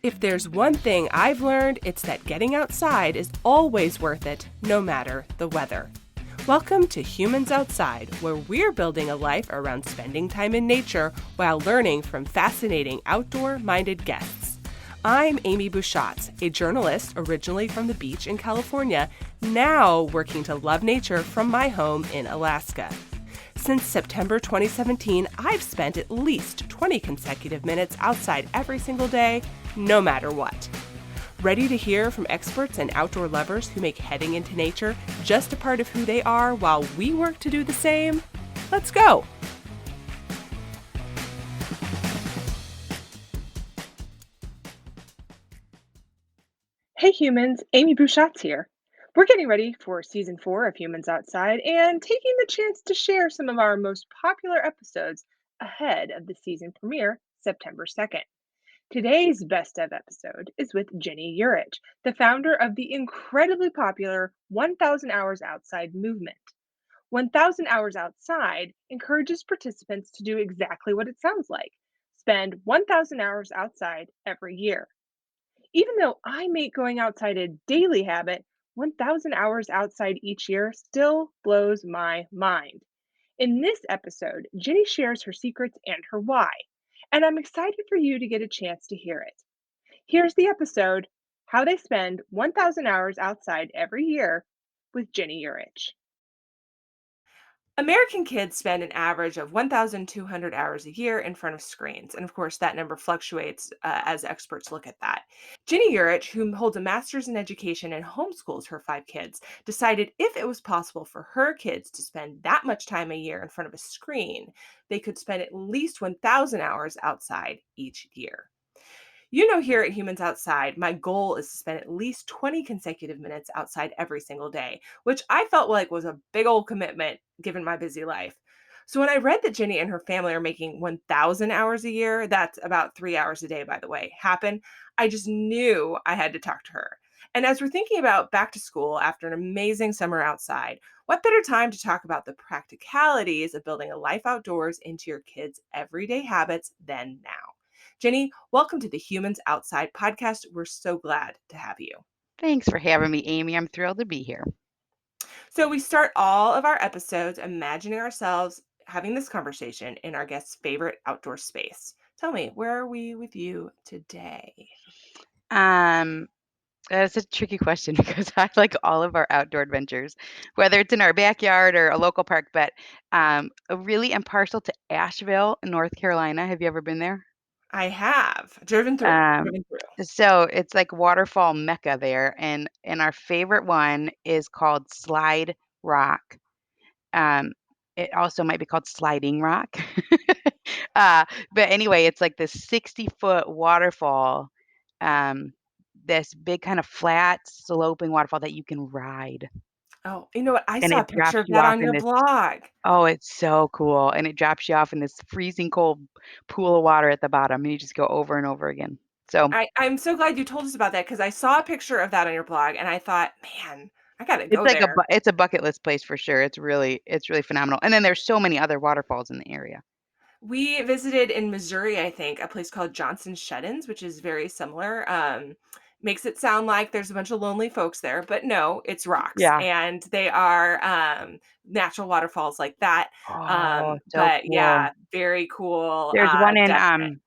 If there's one thing I've learned, it's that getting outside is always worth it, no matter the weather. Welcome to Humans Outside, where we're building a life around spending time in nature while learning from fascinating outdoor-minded guests. I'm Amy Bouchatz, a journalist originally from the beach in California, now working to love nature from my home in Alaska. Since September 2017, I've spent at least 20 consecutive minutes outside every single day, no matter what. Ready to hear from experts and outdoor lovers who make heading into nature just a part of who they are while we work to do the same? Let's go! Hey humans, Amy Bouchatz here. We're getting ready for season 4 of Humans Outside and taking the chance to share some of our most popular episodes ahead of the season premiere, September 2nd. Today's best of episode is with Virginia Yurich, the founder of the incredibly popular 1000 Hours Outside movement. 1000 Hours Outside encourages participants to do exactly what it sounds like: spend 1000 hours outside every year. Even though I make going outside a daily habit, 1000 hours outside each year still blows my mind. In this episode, Ginny shares her secrets and her why, and I'm excited for you to get a chance to hear it. Here's the episode: How They Spend 1000 Hours Outside Every Year with Ginny Yurich. American kids spend an average of 1,200 hours a year in front of screens. And of course, that number fluctuates as experts look at that. Ginny Yurich, who holds a master's in education and homeschools her 5 kids, decided if it was possible for her kids to spend that much time a year in front of a screen, they could spend at least 1,000 hours outside each year. You know, here at Humans Outside, my goal is to spend at least 20 consecutive minutes outside every single day, which I felt like was a big old commitment given my busy life. So when I read that Ginny and her family are making 1,000 hours a year, that's about 3 hours a day, by the way, happen, I just knew I had to talk to her. And as we're thinking about back to school after an amazing summer outside, what better time to talk about the practicalities of building a life outdoors into your kids' everyday habits than now? Ginny, welcome to the Humans Outside podcast. We're so glad to have you. Thanks for having me, Amy. I'm thrilled to be here. So we start all of our episodes imagining ourselves having this conversation in our guest's favorite outdoor space. Tell me, where are we with you today? That's a tricky question because I like all of our outdoor adventures, whether it's in our backyard or a local park, but I really am partial to Asheville, North Carolina. Have you ever been there? I have driven through. Um, so it's like waterfall mecca there, and our favorite one is called Slide Rock. Um, it also might be called Sliding Rock. uh, but anyway, it's like this 60-foot waterfall, um, this big kind of flat sloping waterfall that you can ride, Oh, you know what? I and saw a it drops picture of you that off on in your this. blog. Oh, it's so cool, and it drops you off in this freezing cold pool of water at the bottom, and you just go over and over again. So I'm so glad you told us about that because I saw a picture of that on your blog and I thought, man, I got to go there. it's a bucket list place for sure. It's really phenomenal. And then there's so many other waterfalls in the area. We visited in Missouri, I think, a place called Johnson's Shut-ins, which is very similar. Makes it sound like there's a bunch of lonely folks there, but no, it's rocks, Yeah. and they are natural waterfalls like that. Oh, so But cool. yeah, very cool. There's one in Definite.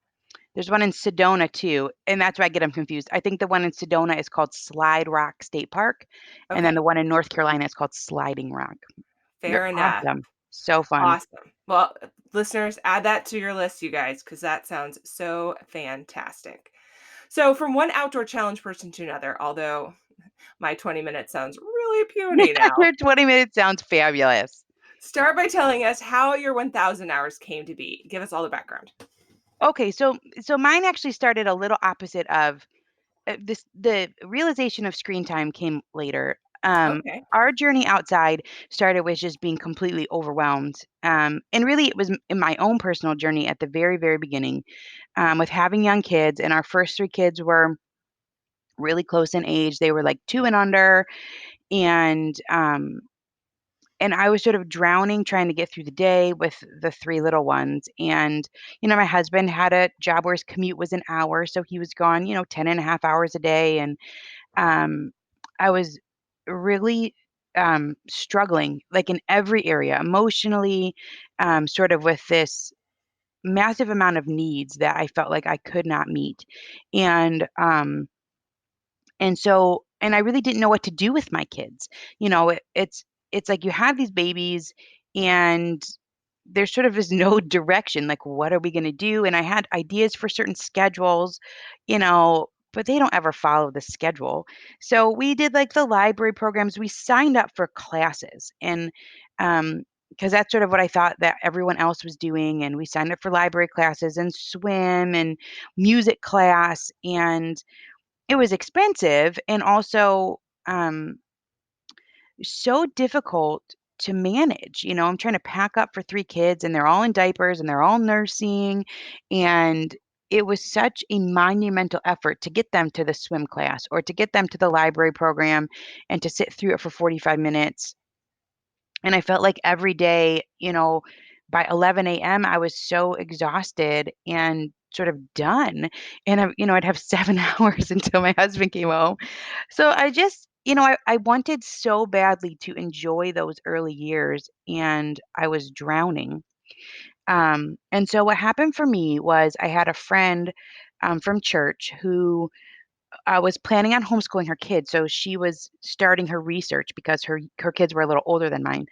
Sedona too, and that's where I get them confused. I think the one in Sedona is called Slide Rock State Park, and then Okay, the one in North Carolina is called Sliding Rock. They're fair enough. awesome. So fun. Awesome. Well, listeners, add that to your list, you guys, because that sounds so fantastic. So, from one outdoor challenge person to another, although my 20 minutes sounds really puny now, Your 20 minutes sounds fabulous. start by telling us how your 1,000 hours came to be. Give us all the background. Okay, so mine actually started a little opposite of the realization of screen time came later. Okay. Our journey outside started with just being completely overwhelmed. And really, it was in my own personal journey at the very, very beginning, with having young kids. And our first 3 kids were really close in age. They were like 2 and under. And and I was sort of drowning trying to get through the day with the 3 little ones, and, my husband had a job where his commute was an hour, so he was gone, 10 and a half hours a day, and, um, I was really, struggling, like, in every area, emotionally, sort of with this massive amount of needs that I felt like I could not meet, and, and I really didn't know what to do with my kids. It's like you have these babies and there sort of is no direction, like, what are we gonna do? And I had ideas for certain schedules, but they don't ever follow the schedule. So we did, like, the library programs, we signed up for classes, and, because that's sort of what I thought that everyone else was doing, and we signed up for library classes and swim and music class, and it was expensive and also, so difficult to manage. I'm trying to pack up for 3 kids, and they're all in diapers, and they're all nursing, and it was such a monumental effort to get them to the swim class or to get them to the library program and to sit through it for 45 minutes. And I felt like every day, by 11 a.m., I was so exhausted and sort of done. And I'd have 7 hours until my husband came home. So I just, I wanted so badly to enjoy those early years, and I was drowning. And so what happened for me was I had a friend from church who was planning on homeschooling her kids. So she was starting her research because her kids were a little older than mine,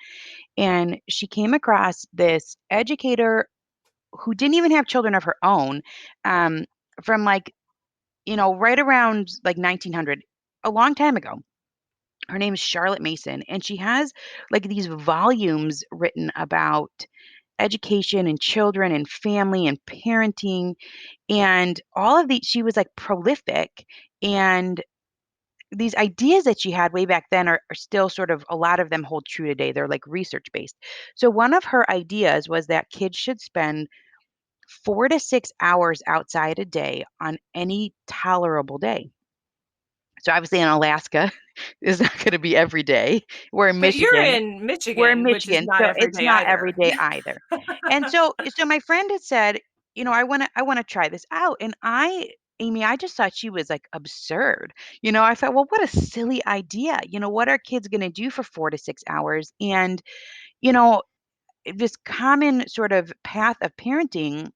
and she came across this educator who didn't even have children of her own, um, from, like, right around, like, 1900, a long time ago. Her name is Charlotte Mason, and she has, like, these volumes written about education and children and family and parenting, and all of these, she was, like, prolific, and these ideas that she had way back then are still sort of, a lot of them hold true today. They're, like, research based. So one of her ideas was that kids should spend 4 to 6 hours outside a day on any tolerable day. So obviously in Alaska, it's not gonna be every day. We're in But you're Michigan. in We're in Michigan, which is Michigan, not so every it's day not every either. day either. And so my friend had said, "I wanna try this out." And Amy, I just thought she was, like, absurd. I thought, "Well, what a silly idea. What are kids gonna do for 4 to 6 hours?" And, you know, this common sort of path of parenting,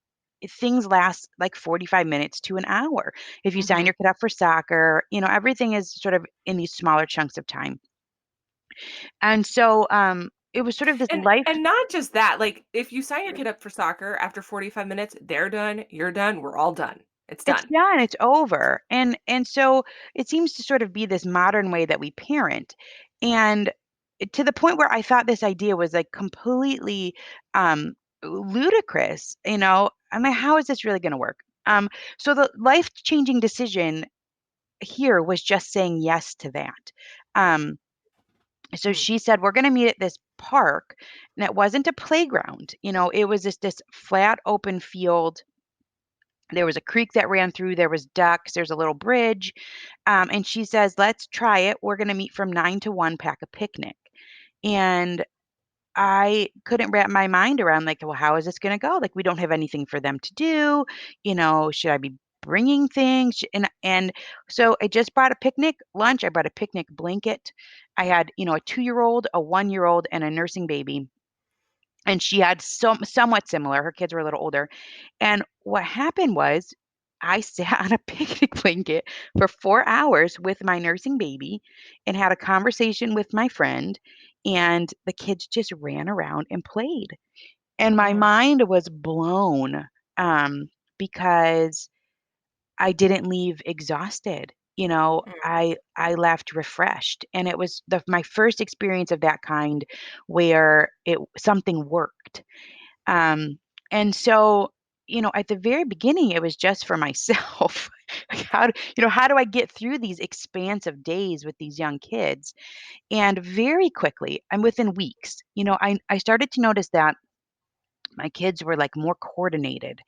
things last like 45 minutes to an hour. If you sign Mhm. your kid up for soccer, everything is sort of in these smaller chunks of time. And so, it was sort of this And life. and not just that, like, if you sign your kid up for soccer, after 45 minutes, they're done, you're done, we're all done. It's It's done. done, it's over, and so it seems to sort of be this modern way that we parent, and to the point where I thought this idea was, like, completely, um, ludicrous. I'm like, "How is this really gonna work?" So the life-changing decision here was just saying yes to that. Um, so Mm, she said, "We're gonna meet at this park," and it wasn't a playground. It was just this flat open field. There was a creek that ran through, there was ducks, there's a little bridge, and she says, "Let's try it. We're gonna meet from 9 to 1, pack a picnic." And I couldn't wrap my mind around, like, "Well, how is this gonna go? Like, we don't have anything for them to do, should I be bringing things?" And so I just brought a picnic lunch, I brought a picnic blanket. I had, a 2-year-old, a 1-year-old, and a nursing baby, and she had somewhat similar. Her kids were a little older. And what happened was I sat on a picnic blanket for 4 hours with my nursing baby and had a conversation with my friend, and the kids just ran around and played. And my mhm, mind was blown, um, because I didn't leave exhausted. mm. I left refreshed, and it was my first experience of that kind where it something worked. Um, and so, at the very beginning, it was just for myself. Like, how do I get through these expansive days with these young kids? And very quickly, and within weeks, I started to notice that my kids were like more coordinated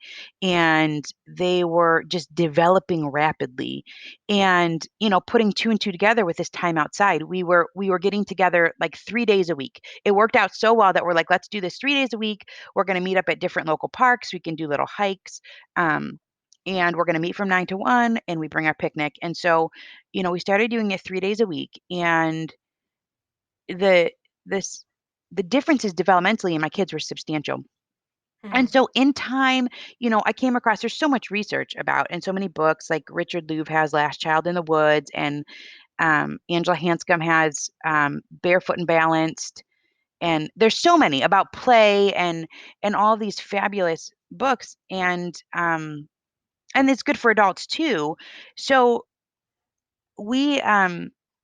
and they were just developing rapidly. And putting two and two together with this time outside, we were getting together like 3 days a week. It worked out so well that we're like, let's do this 3 days a week. We're going to meet up at different local parks. We can do little hikes. um, and we're going to meet from 9 to 1, and we bring our picnic. And so we started doing it 3 days a week. And the this the differences developmentally in my kids were substantial. And Mhm. so in time, I came across, there's so much research about and so many books, like Richard Louv has Last Child in the Woods, and Angela Hanscom has Barefoot and Balanced, and there's so many about play and all these fabulous books, and it's good for adults too. So we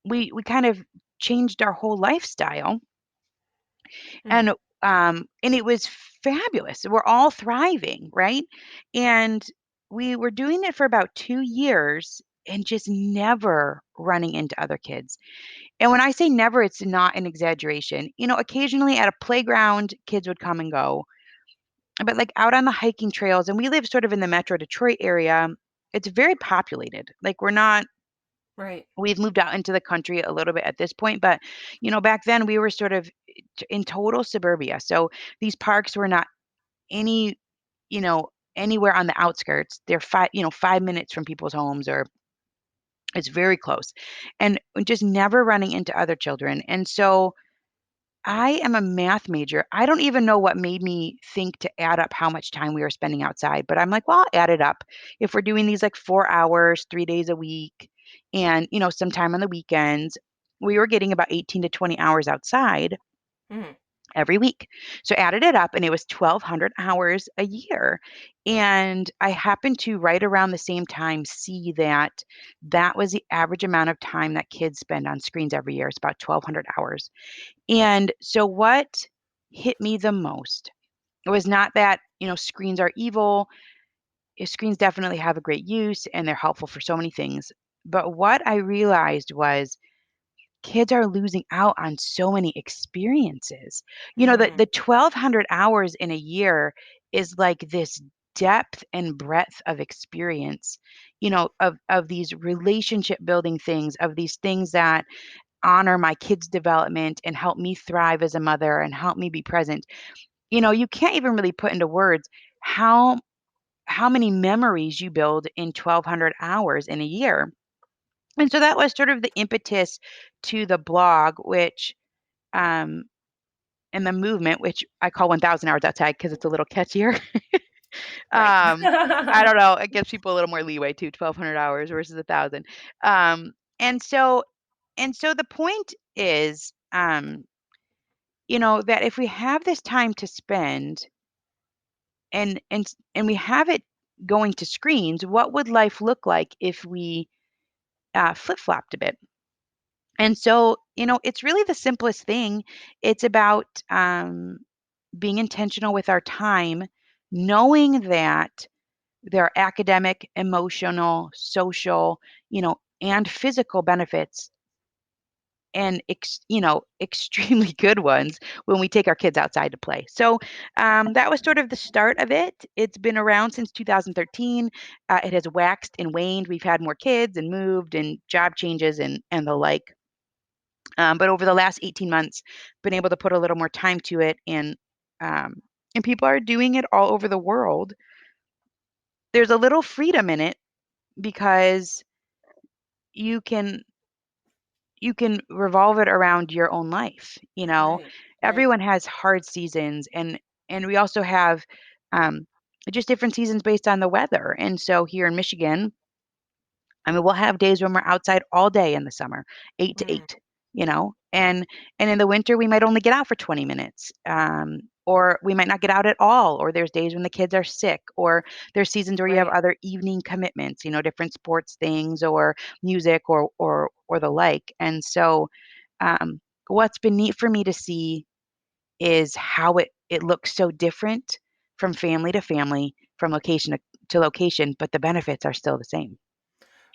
we kind of changed our whole lifestyle, Mhm. and it was fabulous. We're all thriving, right? And we were doing it for about 2 years and just never running into other kids. And when I say never, it's not an exaggeration. Occasionally at a playground, kids would come and go, but like out on the hiking trails, and we live sort of in the Metro Detroit area, it's very populated. Like we're not Right. we've moved out into the country a little bit at this point, but back then we were sort of in total suburbia. So these parks were not any, anywhere on the outskirts. They're 5 minutes from people's homes, or it's very close, and just never running into other children. And so I am a math major. I don't even know what made me think to add up how much time we were spending outside, but I'm like, well, I'll add it up. If we're doing these like 4 hours, 3 days a week, and sometime on the weekends, we were getting about 18 to 20 hours outside Mhm. every week. So added it up and it was 1,200 hours a year. And I happened to right around the same time see that that was the average amount of time that kids spend on screens every year. It's about 1,200 hours. And so what hit me the most was not that, screens are evil. Screens definitely have a great use and they're helpful for so many things. But what I realized was kids are losing out on so many experiences. The Mhm. 1,200 hours in a year is like this depth and breadth of experience, of these relationship building things, of these things that honor my kids' development and help me thrive as a mother and help me be present. You can't even really put into words how how many memories you build in 1,200 hours in a year. And so that was sort of the impetus to the blog, which um and the movement, which I call 1,000 hours outside because it's a little catchier. Right. um I don't know, it gives people a little more leeway too, 1,200 hours versus 1,000. um and so the point is, that if we have this time to spend, and we have it going to screens, what would life look like if we flip-flopped a bit? And so, it's really the simplest thing. It's about being intentional with our time, knowing that there are academic, emotional, social, and physical benefits, and extremely good ones when we take our kids outside to play. So that was sort of the start of it. It's been around since 2013. It has waxed and waned. We've had more kids and moved and job changes and the like. But over the last 18 months, been able to put a little more time to it, um, and people are doing it all over the world. There's a little freedom in it because you can you can revolve it around your own life. Right. Right. Everyone has hard seasons, and we also have um, just different seasons based on the weather. And so here in Michigan, I mean, we'll have days when we're outside all day in the summer, 8 to Mm. 8, and in the winter we might only get out for 20 minutes. Or we might not get out at all, or there's days when the kids are sick, or there's seasons where you have Right. other evening commitments, different sports things or music or the like. And so what's been neat for me to see is how it looks so different from family to family, from location to location, but the benefits are still the same.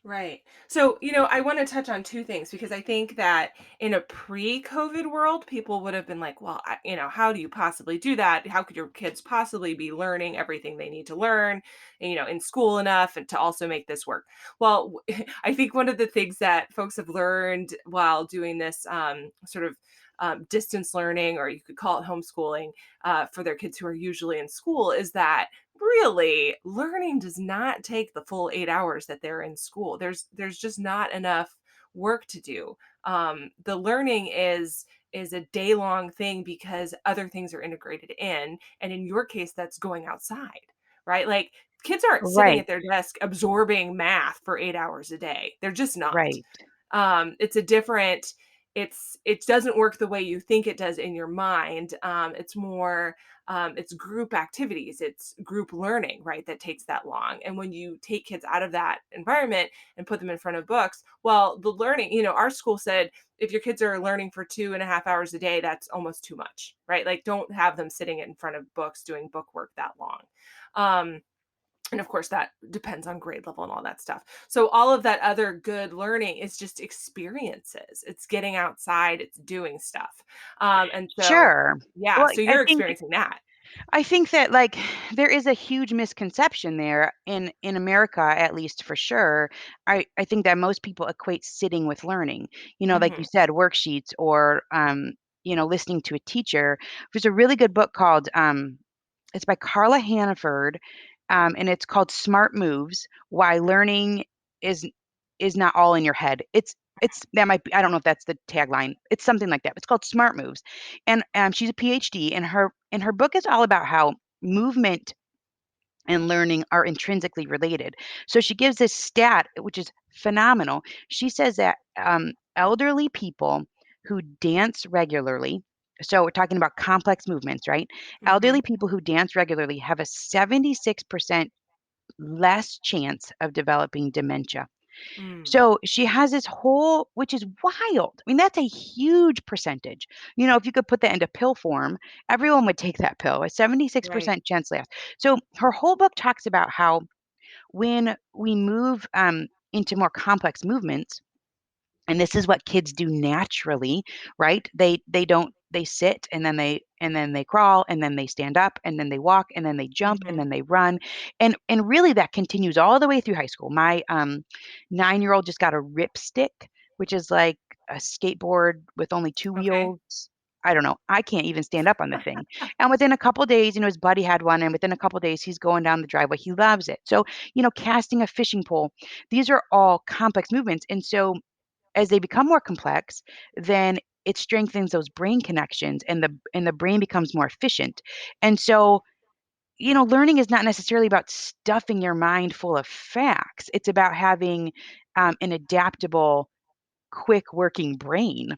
Right. So, I want to touch on two things because I think that in a pre-COVID world, people would have been like, well, how do you possibly do that? How could your kids possibly be learning everything they need to learn, in school enough and to also make this work? Well, I think one of the things that folks have learned while doing this sort of distance learning, or you could call it homeschooling, for their kids who are usually in school is that really learning does not take the full 8 hours that they're in school. There's just not enough work to do. The learning is a day long thing because other things are integrated in, and in your case that's going outside, right? Like, kids aren't sitting Right, at their desk absorbing math for 8 hours a day. They're just not. right, It's a different, it doesn't work the way you think it does in your mind. It's more, it's group activities, it's group learning, right, that takes that long. And when you take kids out of that environment and put them in front of books, well, the learning, our school said if your kids are learning for 2.5 hours a day, that's almost too much, right? Like, don't have them sitting in front of books doing book work that long. um, and of course that depends on grade level and all that stuff. So all of that other good learning is just experiences, it's getting outside, it's doing stuff. And so sure. yeah, Well, so I you're think experiencing that. I think that, like, there is a huge misconception there in America, at least for sure. I think that most people equate sitting with learning. Like you Hmm. said, worksheets or listening to a teacher. There's a really good book called it's by Carla Hannaford, and it's called Smart Moves: Why Learning is is Not All in Your Head. It's that might be, I don't know if that's the tagline. It's something like that. It's called Smart Moves, and she's a PhD, and her book is all about how movement and learning are intrinsically related. So she gives this stat, which is phenomenal. She says that elderly people who dance regularly, so we're talking about complex movements, right? Hmm. Elderly people who dance regularly have a 76% less chance of developing dementia. Mm. So she has this whole, which is wild. I mean, that's a huge percentage. If you could put that into pill form, everyone would take that pill, a Right. 76% chance less. So her whole book talks about how when we move into more complex movements, and this is what kids do naturally, right? They sit, and then they crawl, and then they stand up, and then they walk, and then they jump, and Hmm. then they run. And really that continues all the way through high school. My 9-year-old just got a ripstick, which is like a skateboard with only two Okay. wheels. I don't know. I can't even stand up on the thing. And within a couple days, his buddy had one, and within a couple days he's going down the driveway. He loves it. So, casting a fishing pole, these are all complex movements. And so as they become more complex, then it strengthens those brain connections, and the brain becomes more efficient. And so, learning is not necessarily about stuffing your mind full of facts. It's about having an adaptable, quick working brain.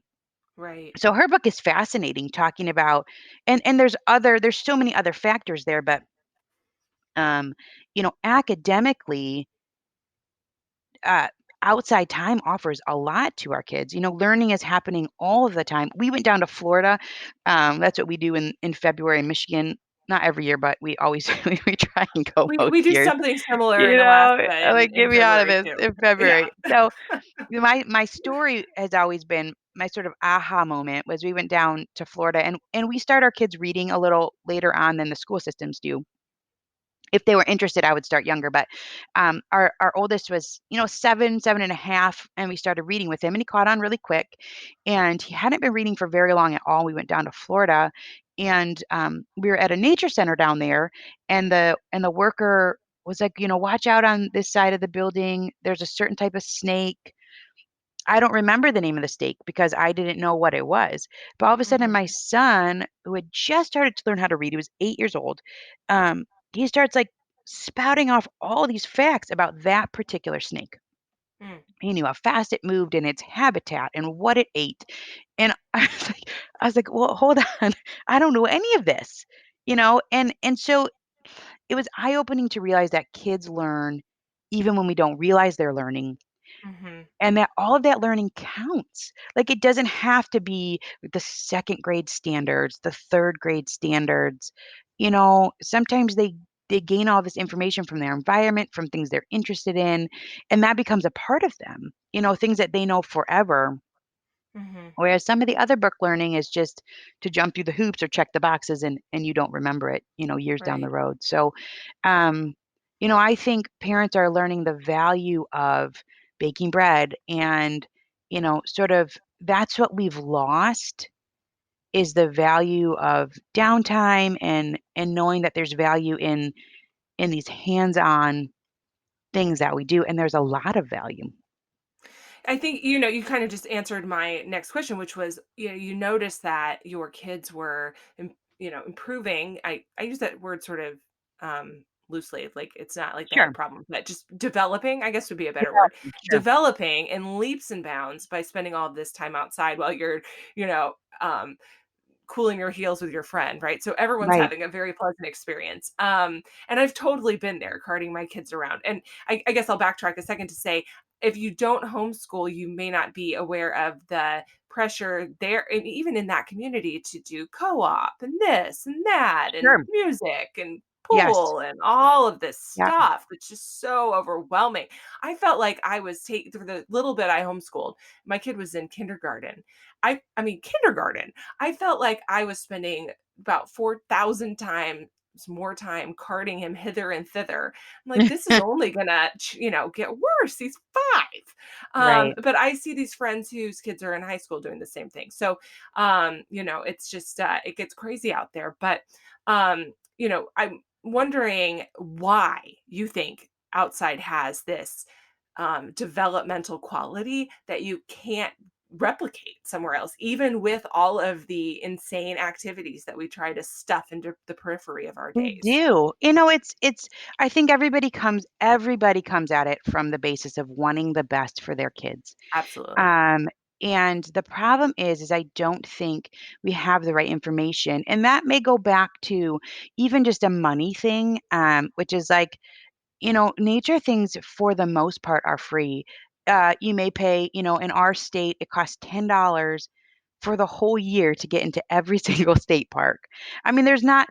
Right. So her book is fascinating, talking about, and there's so many other factors there, but um, academically, uh, outside time offers a lot to our kids. Learning is happening all of the time. We went down to Florida. That's what we do in February in Michigan. Not every year, but we always we try and go We most do years. something similar in Alaska Like, in get me out of February this too. in Yeah. February. So my story has always been my sort of aha moment was we went down to Florida, and we start our kids reading a little later on than the school systems do. If they were interested, I would start younger, but our oldest was, 7, 7.5, and we started reading with him, and he caught on really quick. And he hadn't been reading for very long at all. We went down to Florida, and we were at a nature center down there, and the worker was like, watch out on this side of the building. There's a certain type of snake. I don't remember the name of the steak because I didn't know what it was. But all of a sudden, Hmm. my son, who had just started to learn how to read, he was 8 years old, um, he starts like spouting off all these facts about that particular snake. Mm. He knew how fast it moved and its habitat and what it ate. And I was like, well, hold on. I don't know any of this, and so it was eye opening to realize that kids learn even when we don't realize they're learning, Hmm. and that all of that learning counts. Like, it doesn't have to be the second grade standards, the third grade standards. Sometimes they they gain all this information from their environment, from things they're interested in, and that becomes a part of them, things that they know forever. Mhm. Whereas some of the other book learning is just to jump through the hoops or check the boxes and you don't remember it, years down the Right. road. So, um, I think parents are learning the value of baking bread and, sort of that's what we've lost is the value of downtime and knowing that there's value in these hands-on things that we do, and there's a lot of value. I think, you kind of just answered my next question, which was, you noticed that your kids were, improving. I use that word sort of loosely, like it's not like they had a Sure. problem, but just developing, I guess would be a better word, Developing, sure. developing in leaps and bounds by spending all this time outside while you're, you know, um, cooling your heels with your friend, right? So everyone's Right. having a very pleasant experience. And I've totally been there carting my kids around. And I guess I'll backtrack a second to say, if you don't homeschool, you may not be aware of the pressure there, and even in that community, to do co-op and this and that and Sure. music and Yes. pool and all of this Yeah. stuff. It's just so overwhelming. I felt like I was taking through the little bit I homeschooled. My kid was in kindergarten. I mean kindergarten. I felt like I was spending about 4,000 times more time carting him hither and thither. I'm like, this is only gonna, get worse. He's 5. Right. But I see these friends whose kids are in high school doing the same thing. So, it's just, it gets crazy out there. But, I'm wondering why you think outside has this developmental quality that you can't replicate somewhere else, even with all of the insane activities that we try to stuff into the periphery of our We days. do. It's I think everybody comes at it from the basis of wanting the best for their kids. Absolutely. Um, and the problem is I don't think we have the right information. And that may go back to even just a money thing, which is like nature things for the most part are free. You may pay, in our state, it costs $10 for the whole year to get into every single state park. I mean, there's not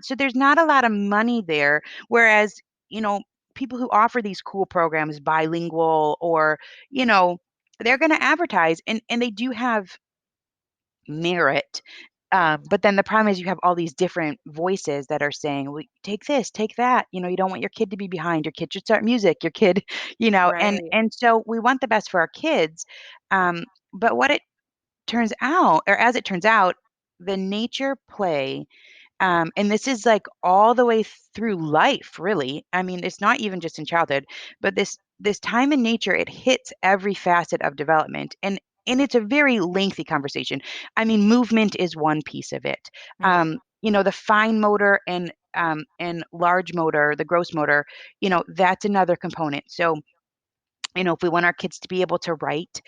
a lot of money there. Whereas, you know, people who offer these cool programs, bilingual or, you know, they're going to advertise and they do have merit. But then the problem is you have all these different voices that are saying, well, take this, take that. You don't want your kid to be behind. Your kid should start music. Your kid, and Right. and so we want the best for our kids. Um, but what it turns out, or as it turns out, the nature play and this is like all the way through life, really. I mean, it's not even just in childhood, but this time in nature, it hits every facet of development. And it's a very lengthy conversation. I mean, movement is one piece of it. Mhm. The fine motor and large motor, the gross motor, that's another component. So if we want our kids to be able to write,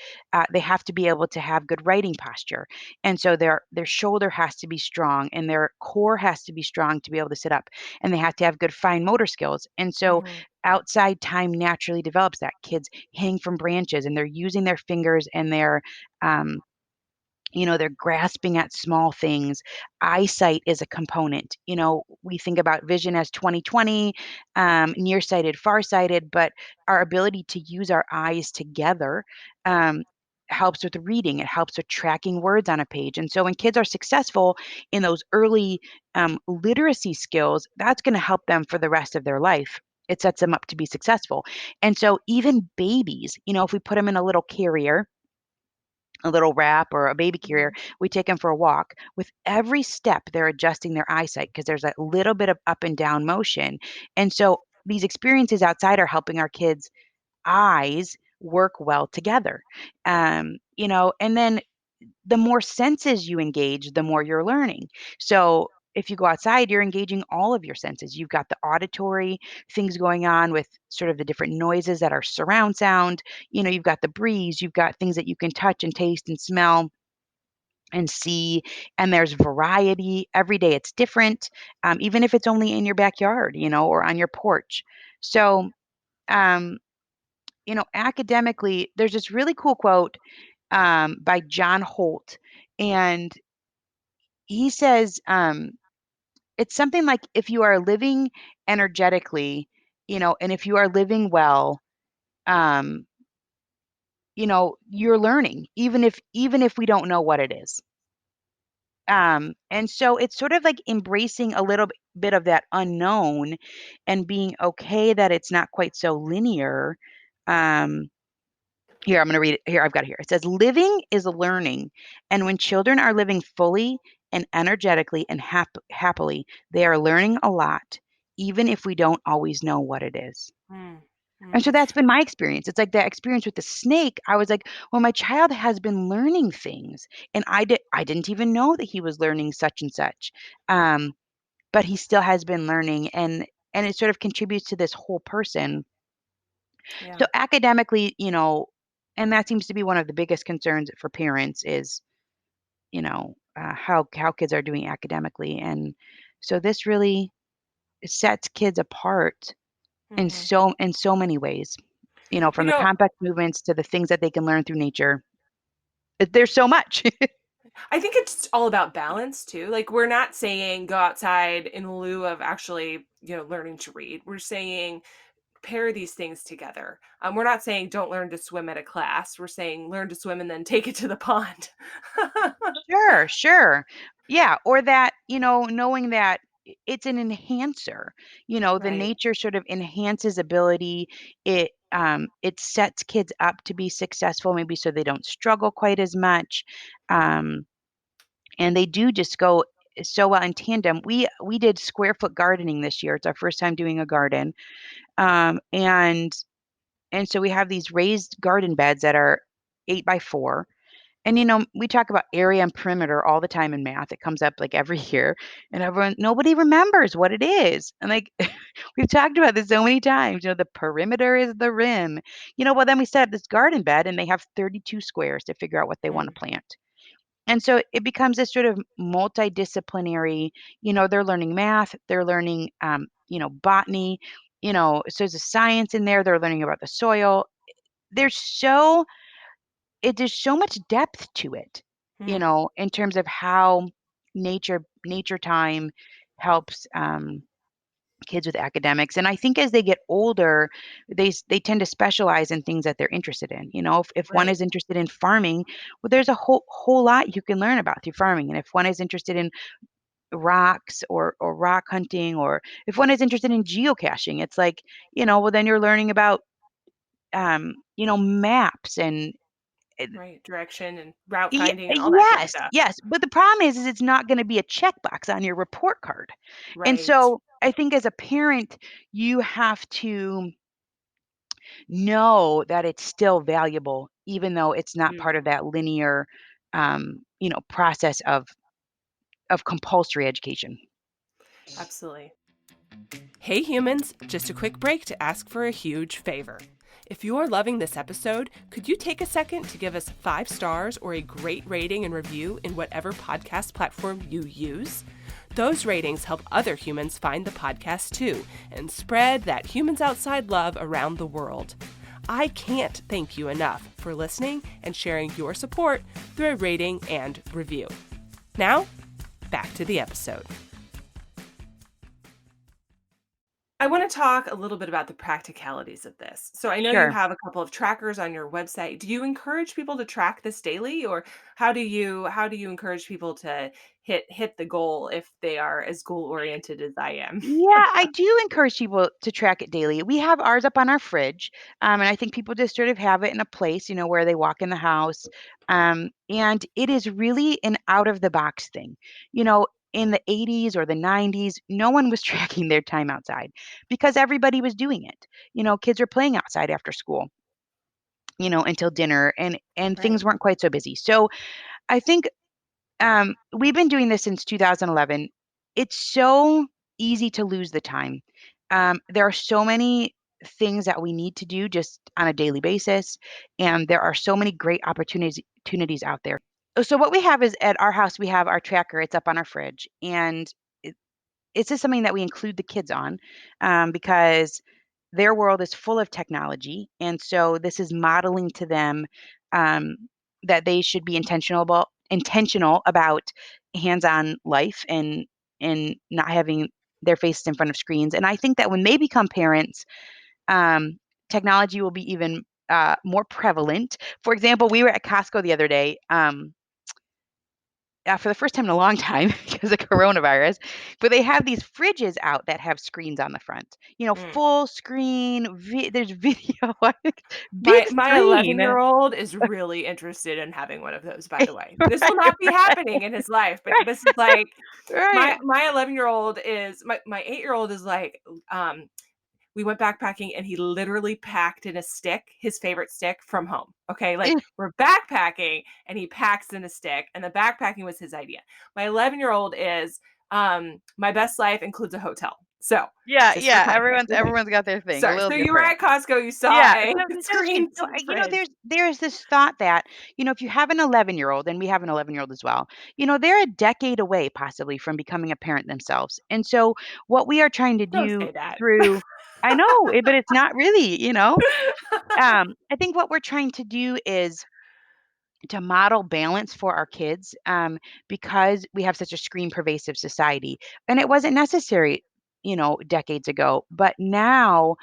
they have to be able to have good writing posture, and so their shoulder has to be strong, and their core has to be strong to be able to sit up, and they have to have good fine motor skills. And so, Mhm. outside time naturally develops that. Kids hang from branches, and they're using their fingers and their um, they're grasping at small things. Eyesight is a component. We think about vision as 20/20, nearsighted, farsighted, but our ability to use our eyes together um, helps with reading. It helps with tracking words on a page. And so when kids are successful in those early literacy skills, that's going to help them for the rest of their life. It sets them up to be successful. And so even babies, if we put them in a little carrier, a little wrap or a baby carrier, Mhm. we take them for a walk. With every step, they're adjusting their eyesight because there's a little bit of up and down motion. And so these experiences outside are helping our kids' eyes work well together. And then the more senses you engage, the more you're learning. So if you go outside, you're engaging all of your senses. You've got the auditory things going on with sort of the different noises that are surround sound. You've got the breeze, you've got things that you can touch and taste and smell and see. And there's variety. Every day it's different, even if it's only in your backyard, or on your porch. So, um, academically, there's this really cool quote by John Holt. And he says, it's something like if you are living energetically, and if you are living well, um, you're learning, even if we don't know what it is. And so it's sort of like embracing a little bit of that unknown and being okay that it's not quite so linear. Um, Here, I'm going to read it. Here, I've got it here. It says, living is learning. And when children are living fully and energetically and happily, they are learning a lot, even if we don't always know what it is. Mm, And mm, so that's been my experience. It's like that experience with the snake. I was like, well, my child has been learning things, and I didn't even know that he was learning such and such. Um, but he still has been learning, and it sort of contributes to this whole person. yeah. So academically, and that seems to be one of the biggest concerns for parents is, how kids are doing academically. And so this really sets kids apart Hmm. in so many ways, You from the know, complex movements to the things that they can learn through nature. There's so much. I think it's all about balance too. Like we're not saying go outside in lieu of actually, learning to read. We're saying pair these things together. We're not saying don't learn to swim at a class. We're saying learn to swim and then take it to the pond. Sure, sure. Yeah, or that, knowing that it's an enhancer. The Right. nature sort of enhances ability. It sets kids up to be successful, maybe so they don't struggle quite as much. Um, and they do just go so well in tandem. We did square foot gardening this year. It's our first time doing a garden. And so we have these raised garden beds that are 8 by 4. And we talk about area and perimeter all the time in math. It comes up like every year, and nobody remembers what it is. And like we've talked about this so many times. The perimeter is the rim. Well, then we set up this garden bed, and they have 32 squares to figure out what they want Mm, to plant. And so it becomes this sort of multidisciplinary. They're learning math, they're learning, botany. So there's a science in there. They're learning about the soil. There's so there's so much depth to it, mm, in terms of how nature time helps kids with academics. And I think as they get older, they tend to specialize in things that they're interested in. If one right. is interested in farming, well, there's a whole lot you can learn about through farming. And if one is interested in rocks or rock hunting, or if one is interested in geocaching, it's like, well, then you're learning about maps and Right. Direction and route Ye finding and all that good yes, stuff. yes, but the problem is it's not gonna be a checkbox on your report card. And Right. so, I think as a parent, you have to know that it's still valuable, even though it's not Mm, part of that linear, process of compulsory education. absolutely. Hey humans, just a quick break to ask for a huge favor. If you're loving this episode, could you take a second to give us 5 stars or a great rating and review in whatever podcast platform you use? Those ratings help other humans find the podcast too and spread that humans outside love around the world. I can't thank you enough for listening and sharing your support through a rating and review. Now, back to the episode. I want to talk a little bit about the practicalities of this. So I know you Sure. have a couple of trackers on your website. Do you encourage people to track this daily, or how do you encourage people to hit the goal if they are as goal oriented as I am? Yeah, I do encourage people to track it daily. We have ours up on our fridge, and I think people just sort of have it in a place, where they walk in the house. And it is really an out of the box thing. In the 80s or the 90s, no one was tracking their time outside because everybody was doing it. Kids were playing outside after school, until dinner, and things Right. weren't quite so busy. So I think we've been doing this since 2011. It's so easy to lose the time. There are so many things that we need to do just on a daily basis, and there are so many great opportunities out there. So what we have is at our house, we have our tracker. It's up on our fridge, and it's just something that we include the kids on, because their world is full of technology, and so this is modeling to them, um, that they should be intentional about hands-on life, and and not having their faces in front of screens. And I think that when they become parents, um, technology will be even more prevalent. For example, we were at Costco the other day. For the first time in a long time because of coronavirus, but they have these fridges out that have screens on the front. Mm. Full screen. There's video, My big my screen. 11-year-old is really interested in having one of those, by the way. This will Right, not be happening in his life, but this is like right. my 11-year-old is my 8-year-old is like, um we went backpacking and he literally packed in a stick, his favorite stick from home. Okay. Like we're backpacking and he packs in a stick and the backpacking was his idea. My 11-year-old is, my best life includes a hotel. So Yeah, just for yeah. context. Okay. Everyone's got their thing. A Sorry. little So you were different. at Costco, you saw Yeah, a so screen fridge. there's this thought that, if you have an 11-year-old, and we have an 11-year-old as well, they're a decade away possibly from becoming a parent themselves. And so what we are trying to Don't do say that. through I know, but it's not really. I think what we're trying to do is to model balance for our kids, because we have such a screen pervasive society. And it wasn't necessary, decades ago. But now,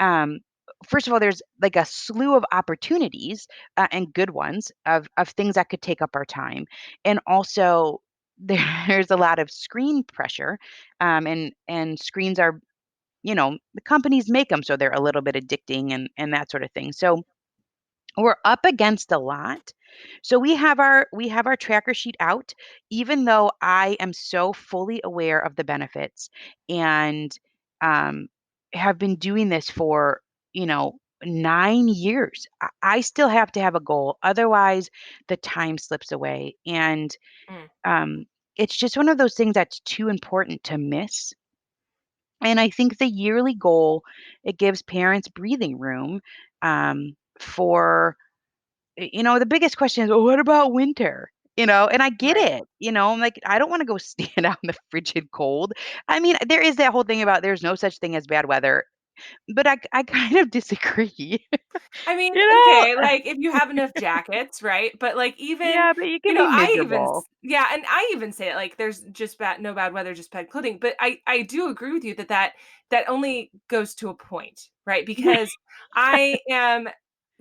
um, first of all, there's like a slew of opportunities, and good ones of things that could take up our time. And also, there's a lot of screen pressure, and screens are, the companies make them so they're a little bit addicting and that sort of thing. So we're up against a lot. So we have our tracker sheet out, even though I am so fully aware of the benefits and um, have been doing this for, 9 years. I still have to have a goal. Otherwise, the time slips away. And Mm. um, it's just one of those things that's too important to miss. And I think the yearly goal, it gives parents breathing room, for the biggest question is, "Well, what about winter?" And I get Right. it. I'm like, I don't want to go stand out in the frigid cold. I mean, there is that whole thing about there's no such thing as bad weather, but I kind of disagree. I mean, You know? okay, like, if you have enough jackets, right? But, like, even, Yeah, but you can be miserable. yeah, and I even say it, like, there's just no bad weather, just bad clothing, but I do agree with you that that only goes to a point, right? Because I am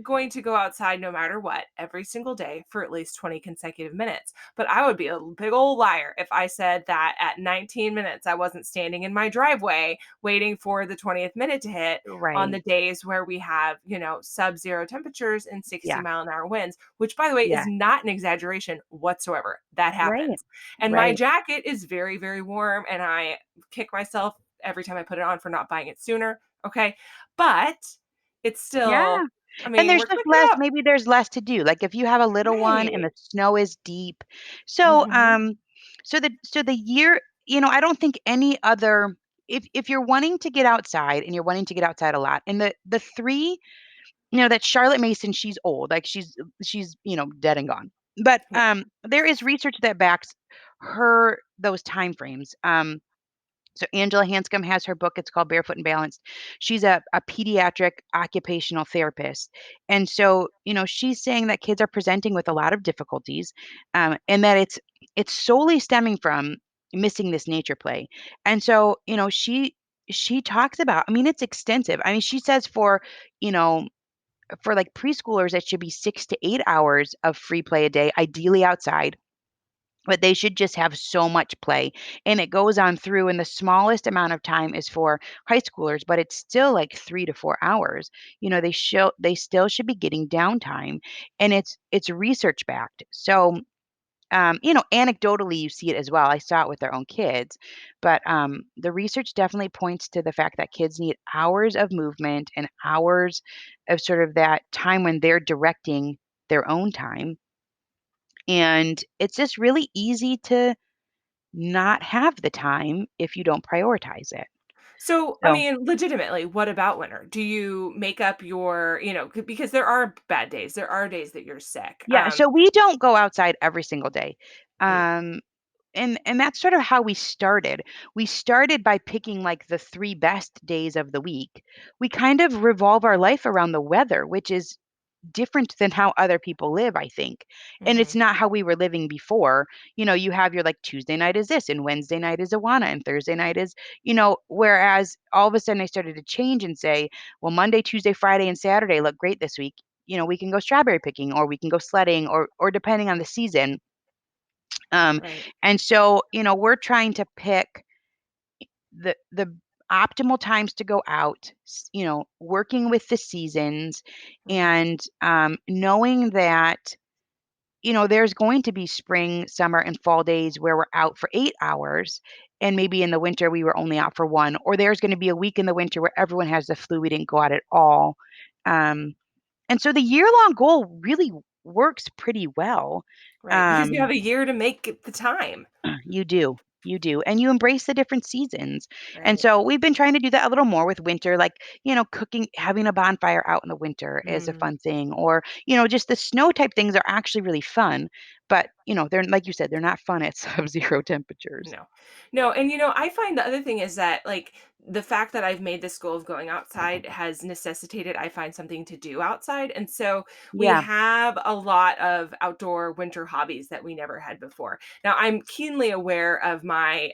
going to go outside no matter what every single day for at least 20 consecutive minutes. But I would be a big old liar if I said that at 19 minutes I wasn't standing in my driveway waiting for the 20th minute to hit on the Right. days where we have, sub-zero temperatures and Yeah. 60-mile-an-hour winds, which, by the way, is Yeah. not an exaggeration whatsoever. That Right. happens. And my Right. jacket is very, very warm, and I kick myself every time I put it on for not buying it sooner. Okay. But it's Yeah. still, I And mean, there's we're just clicking less out. maybe there's less to do. Like if you have a little one and Right. the snow is deep. So, Mhm. the year, I don't think any other if you're wanting to get outside and you're wanting to get outside a lot, and the three, that Charlotte Mason, she's old, like she's, dead and gone. But Yeah. there is research that backs her those time frames. So Angela Hanscom has her book. It's called Barefoot and Balanced. She's a pediatric occupational therapist, and so she's saying that kids are presenting with a lot of difficulties, and that it's solely stemming from missing this nature play. And so she talks about. I mean, it's extensive. I mean, she says you know for like preschoolers, it should be 6 to 8 hours of free play a day, ideally outside, but they should just have so much play. And it goes on through, and the smallest amount of time is for high schoolers, but it's still like 3 to 4 hours. They still should be getting downtime, and it's research backed. So anecdotally, you see it as well. I saw it with their own kids, but the research definitely points to the fact that kids need hours of movement and hours of sort of that time when they're directing their own time. And it's just really easy to not have the time if you don't prioritize it. So, I So, mean, legitimately, what about winter? Do you make up your, because there are bad days. There are days that you're sick. yeah, so we don't go outside every single day. Mm, Um, and that's sort of how we started. We started by picking like the 3 best days of the week. We kind of revolve our life around the weather, which is different than how other people live, I think. And it's Mhm. not how we were living before. You have your like Tuesday night is this, and Wednesday night is Awana, and Thursday night is, whereas all of a sudden I started to change and say, well, Monday, Tuesday, Friday, and Saturday look great this week. We can go strawberry picking, or we can go sledding, or depending on the season. Um, Right. and so, we're trying to pick the optimal times to go out, working with the seasons, Mhm. and knowing that there's going to be spring, summer, and fall days where we're out for 8 hours, and maybe in the winter we were only out for one, or there's going to be a week in the winter where everyone has the flu, we didn't go out at all. Um, and so the year-long goal really works pretty well. Right, because you have Um, a year to make it the time. you do. You do. And you embrace the different seasons. And Right. so we've been trying to do that a little more with winter, like, cooking, having a bonfire out in the winter is a Mm. fun thing. Or, just the snow type things are actually really fun. But, they're, like you said, they're not fun at sub-zero temperatures. No. No, and, I find the other thing is that, like, the fact that I've made this goal of going outside has necessitated I find something to do outside, and so we Yeah, have a lot of outdoor winter hobbies that we never had before. Now, I'm keenly aware of my,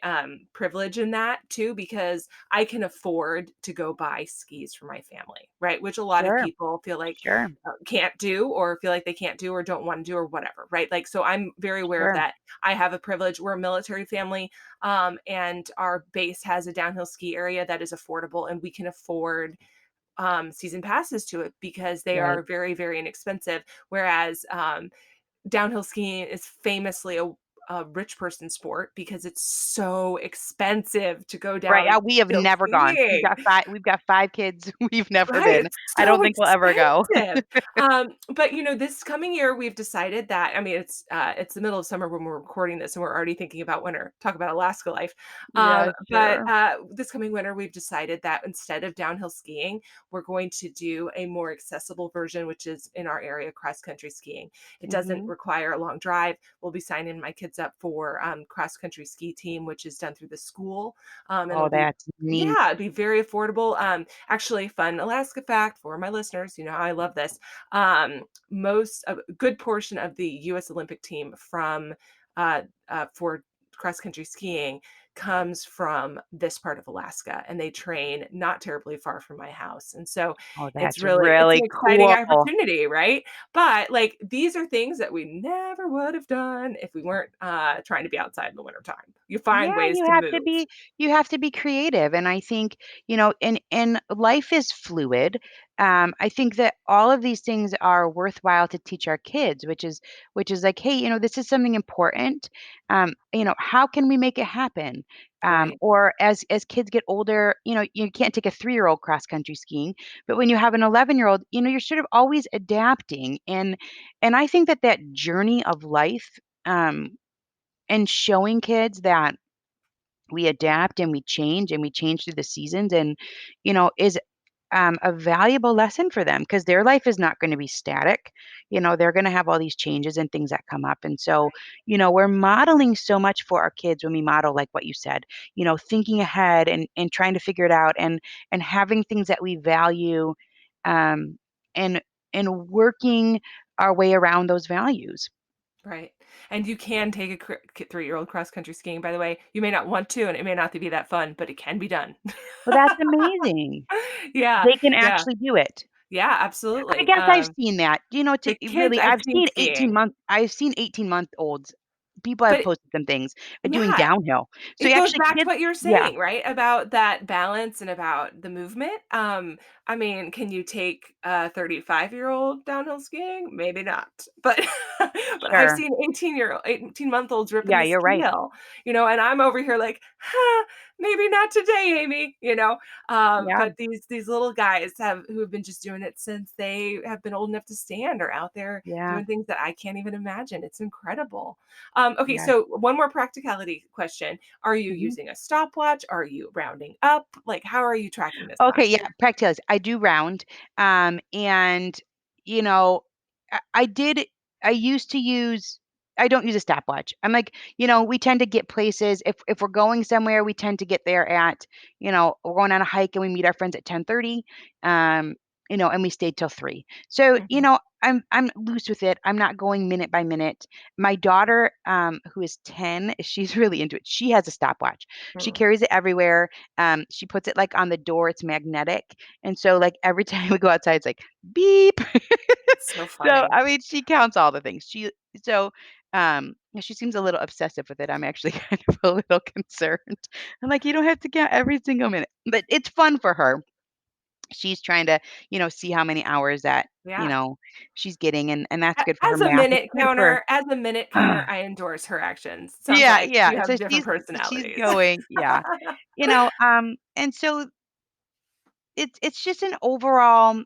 privilege in that too, because I can afford to go buy skis for my family, right? Which a lot of sure. people feel like, Sure. can't do or feel like they can't do or don't wanna do or whatever, right? Like, so I'm very aware of Sure. that. I have a privilege. We're a military family, and our base has a downhill ski area that is affordable, and we can afford season passes to it because they Right. are very, very inexpensive. Whereas downhill skiing is famously a rich person sport because it's so expensive to go Right. down We have hill never gone. We've skiing. got five kids. We've never Right, been. it's I so don't think we'll ever go. expensive. But, this coming year, we've decided that I mean, it's the middle of summer when we're recording this, and we're already thinking about winter. Talk about Alaska life. Yeah, But, sure. this coming winter, we've decided that instead of downhill skiing, we're going to do a more accessible version, which is in our area, cross country skiing. It doesn't Hmm. require a long drive. We'll be signing my kids up for, cross country ski team, which is done through the school, and Oh, it'll be that's neat. yeah, it'd be very affordable. Actually, fun Alaska fact for my listeners, you know how I love this. Most a good portion of the U.S. Olympic team from for cross country skiing comes from this part of Alaska, and they train not terribly far from my house. And so Oh, it's that's really it's an really exciting cool. opportunity, right? But like these are things that we never would have done if we weren't trying to be outside in the wintertime. You find Yeah, ways to move. you have to be creative. And I think, and life is fluid. I think that all of these things are worthwhile to teach our kids, which is like, hey, this is something important. How can we make it happen? Right. Or as kids get older, you can't take a 3-year old cross country skiing, but when you have an 11-year old, you're sort of always adapting. And I think that that journey of life, um, and showing kids that we adapt and we change through the seasons, and is a valuable lesson for them because their life is not going to be static. They're going to have all these changes and things that come up. And so we're modeling so much for our kids when we model, like what you said, thinking ahead and trying to figure it out, and having things that we value, um and working our way around those values. Right. And you can take a 3-year-old cross country skiing, by the way. You may not want to, and it may not be that fun, but it can be done. Well, that's amazing. Yeah. They can Yeah. actually do it. Yeah, I absolutely. guess I've seen that. To The kids really, I've seen skiing, I've seen 18-month-olds. People have but posted some things, doing yeah, downhill. So it you goes actually back to kids, what you're yeah, saying, right? About that balance and about the movement. I mean, can you take a 35-year-old downhill skiing? Maybe not. But but I've sure. seen 18-month-olds ripping Yeah, the you're ski right. hill, and I'm over here like, huh, maybe not today, Amy. Yeah, But these little guys who have been just doing it since they have been old enough to stand are out there yeah, doing things that I can't even imagine. It's incredible. Okay, yeah. so one more practicality question. Are you Mhm. using a stopwatch? Are you rounding up? Like, how are you tracking this Okay, time? yeah, practicalities. I do round, and you know, I did. I used to use. I don't use a stopwatch. I'm like, we tend to get places if we're going somewhere, we tend to get there at, we're going on a hike and we meet our friends at 10:30. and we stayed till 3. So, Mhm. I'm loose with it. I'm not going minute by minute. My daughter, who is 10, she's really into it. She has a stopwatch. She Mm. carries it everywhere. She puts it, like, on the door. It's magnetic, and so, like, every time we go outside, it's like, "Beep." That's so So, funny. I mean, she counts all the things. So, she seems a little obsessive with it. I'm actually kind of a little concerned. I'm like, "You don't have to count every single minute." But it's fun for her. She's trying to, see how many hours that, Yeah. she's getting, and that's A good for her as a math. It's minute good for counter as a minute counter, I endorse her actions. Sounds Yeah, like yeah, you so have different she's personalities. going, yeah. And so it's just an overall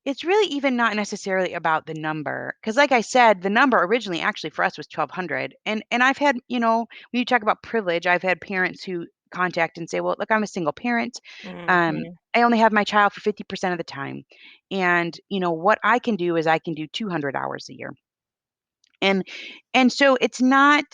it's really even not necessarily about the number, because like I said, the number originally actually for us was 1,200, and I've had, when you talk about privilege, I've had parents who contact and say, "Well, look, I'm a single parent. Mhm. I only have my child for 50% of the time, and, what I can do is I can do 200 hours a year." And so it's not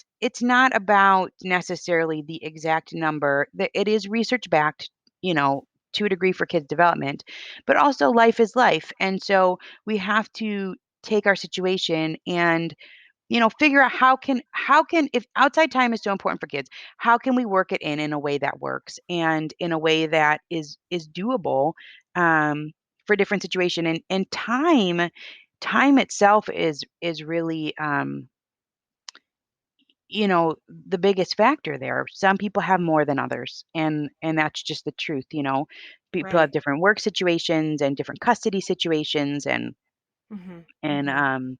about necessarily the exact number. It is research backed, you know, to a degree for kids development, but also life is life. And so we have to take our situation and, figure out how can if outside time is so important for kids, how can we work it in a way that works and in a way that is doable for different situation, and time itself is really the biggest factor there. Some people have more than others, and that's just the truth. People have Right. different work situations and different custody situations, and Mhm. and Mhm. um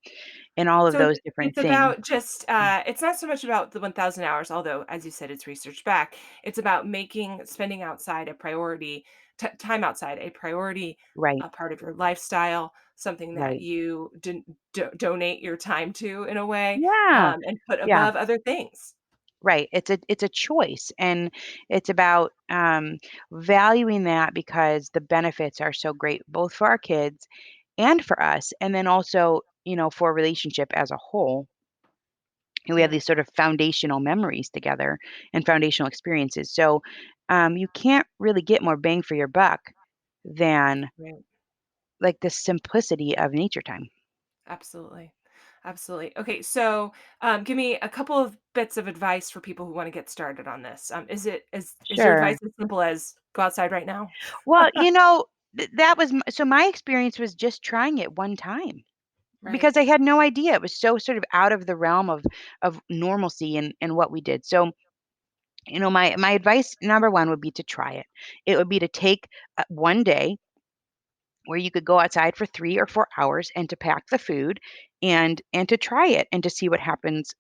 and all of So those different it's things. about just it's not so much about the 1,000 hours, although as you said, it's research back. It's about making spending outside a priority, time outside a priority, Right, a part of your lifestyle, something that right. you donate your time to in a way, Yeah, and put yeah. above other things. Right. It's a choice, and it's about valuing that because the benefits are so great both for our kids and for us, and then also, for a relationship as a whole. And we have Right. these sort of foundational memories together and foundational experiences. So you can't really get more bang for your buck than Right. like the simplicity of nature time. Absolutely. Absolutely. Okay, so give me a couple of bits of advice for people who want to get started on this. Is your advice Sure. as simple as go outside right now? Well, that was so my experience was just trying it one time. Right. Because I had no idea. It was so sort of out of the realm of normalcy and what we did. So, my advice number 1 would be to try it. It would be to take, one day where you could go outside for 3 or 4 hours and to pack the food and to try it and to see what happens.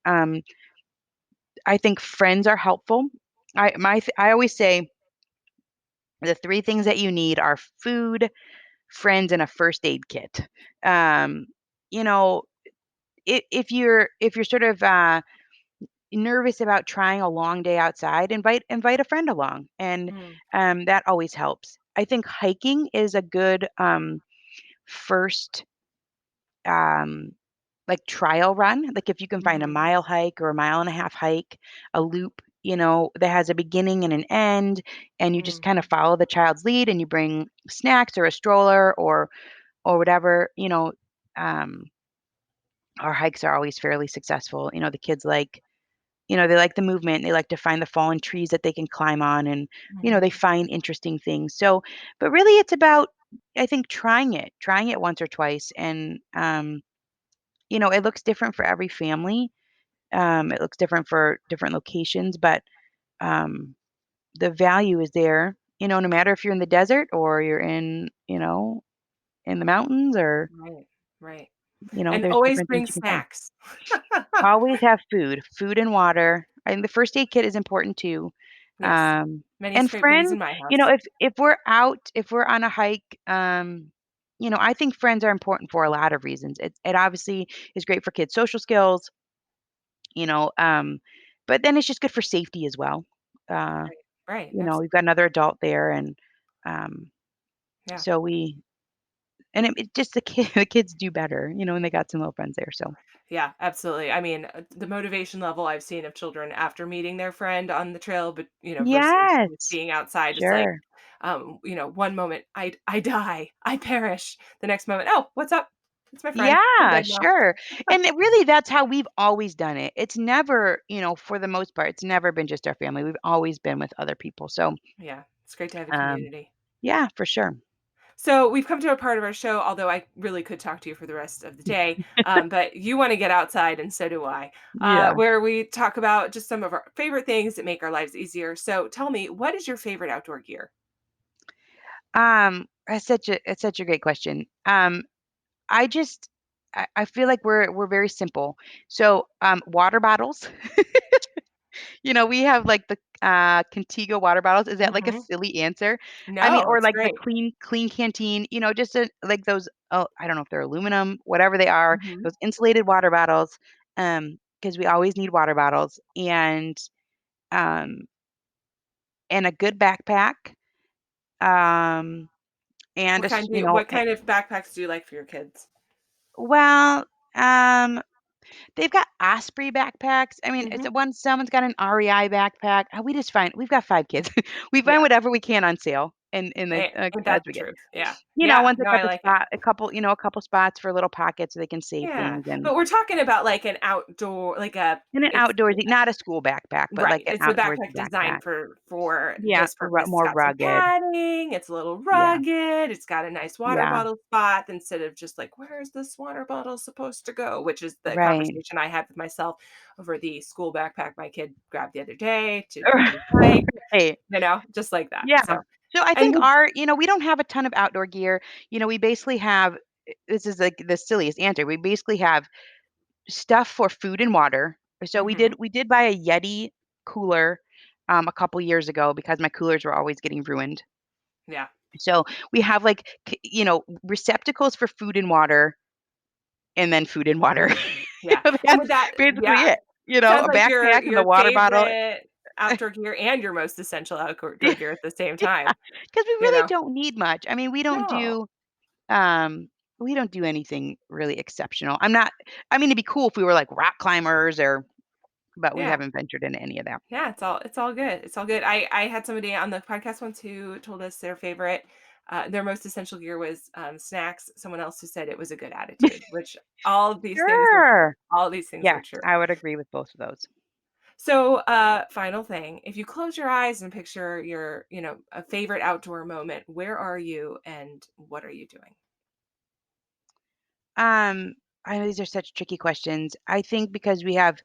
I think friends are helpful. I always say the 3 things that you need are food, friends, and a first aid kit. Um, you know, if you're sort of, nervous about trying a long day outside, invite a friend along, and Mm, that always helps. I think hiking is a good first um, like trial run. Like if you can find a mhm, mile hike or a mile and a half hike, a loop, that has a beginning and an end, and you just mm, kind of follow the child's lead, and you bring snacks or a stroller or whatever. Um, our hikes are always fairly successful. The kids they like the movement, they like to find the fallen trees that they can climb on, and, they mhm, find interesting things. So, but really it's about, I think, trying it once or twice. And, it looks different for every family. It looks different for different locations, but, um, the value is there, no matter if you're in the desert or you're in the mountains or, right, right. And there's always different things bring you can find. snacks. Always have food and water. And the first aid kit is important too. Yes, Um, many and scrape knees friends, in my house. if we're on a hike, I think friends are important for a lot of reasons. It obviously is great for kids' social skills, you know, um, but then it's just good for safety as well. Uh, Right, right, we've got another adult there, and yeah. so it just the kids do better, when they got some little friends there. So Yeah, absolutely. I mean, the motivation level I've seen of children after meeting their friend on the trail, but versus just yes, being outside, it's like sure. One moment I die, I perish. The next moment, oh, what's up? It's my friend. We're Yeah, good now. sure. And really, that's how we've always done it. It's never, for the most part, it's never been just our family. We've always been with other people. So, Yeah, it's great to have a um, community. yeah, for sure. So we've come to a part of our show, although I really could talk to you for the rest of the day, but you want to get outside, and so do I, Yeah. where we talk about just some of our favorite things that make our lives easier. So tell me, what is your favorite outdoor gear? It's such a great question. I just I feel like we're very simple. So, water bottles. We have, like, the, Contigo water bottles. Is that, like, a Hmm. silly answer? I mean, No, or, it's like, the great. clean canteen, just, like, those I don't know if they're aluminum, whatever they are, Hmm. those insulated water bottles, because we always need water bottles, um, and a good backpack, um, and a sh What kind of backpacks do you like for your kids? well, um they've got Osprey backpacks. I mean, it's Hmm. someone's got an REI backpack. We've got 5 kids. We find Yeah, whatever we can on sale in the ain't as that the we get. truth? Yeah, yeah. Ones that No, got I the like it. spot a couple spots for little pockets so they can save Yeah, things and but we're talking about like an outdoor, like a in an it's outdoorsy, not a school backpack, but right. like an It's a outdoorsy backpack backpack. designed for Yeah, this purpose. It's more got some rugged. padding, it's a little Yeah, rugged, it's got a nice water yeah, bottle spot instead of just like, "Where is this water bottle supposed to go?" Which is the right. conversation I had with myself over the school backpack my kid grabbed the other day to go on his hike, Right. just like that. Yeah. So, So I and think we don't have a ton of outdoor gear. We basically have this is like the silliest answer. We basically have stuff for food and water. So we did Mhm. we did buy a Yeti cooler a couple years ago because my coolers were always getting ruined. Yeah. So we have like receptacles for food and water and then food and water. Yeah. And That's with that, basically yeah, it. sounds A like backpack and the your water bottle. favorite outdoor gear and your most essential outdoor gear at the same time, Because we you really know? don't need much. I mean, No. um we don't do anything really exceptional. I mean, it'd be cool if we were like rock climbers but we Yeah. haven't ventured into any of that. Yeah, it's all good. It's all good. I had somebody on the podcast once who told us their most essential gear was, snacks. Someone else who said it was a good attitude, which all of these things are true. Sure. All of these things are Yes, true. I would agree with both of those. So, final thing, if you close your eyes and picture a favorite outdoor moment, where are you and what are you doing? Um, I know these are such tricky questions. I think because we have,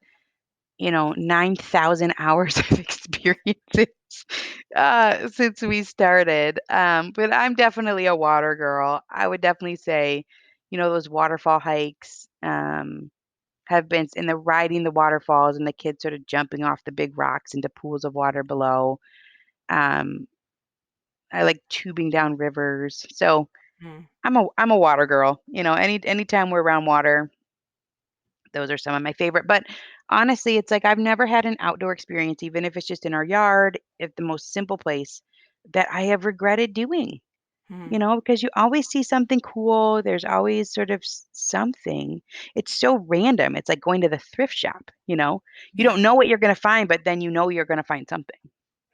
9,000 hours of experiences since we started. But I'm definitely a water girl. I would definitely say, those waterfall hikes have been in the riding the waterfalls and the kids sort of jumping off the big rocks into pools of water below. Um, I like tubing down rivers. So Mm, I'm a water girl. Anytime we're around water, those are some of my favorite. But honestly, it's like I've never had an outdoor experience, even if it's just in our yard, if the most simple place that I have regretted doing. mm. Because you always see something cool. There's always sort of something. It's so random. It's like going to the thrift shop. You Yeah, don't know what you're going to find, but then you're going to find something,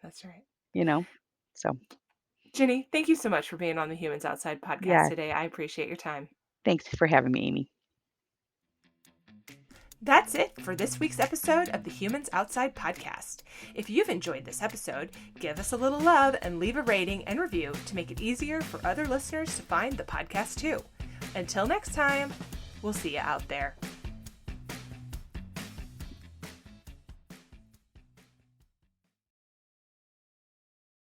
that's right. you know? So, Ginny, thank you so much for being on the Humans Outside podcast yeah, today. I appreciate your time. thanks for having me, Amy. That's it for this week's episode of the Humans Outside podcast. If you've enjoyed this episode, give us a little love and leave a rating and review to make it easier for other listeners to find the podcast too. Until next time, we'll see you out there.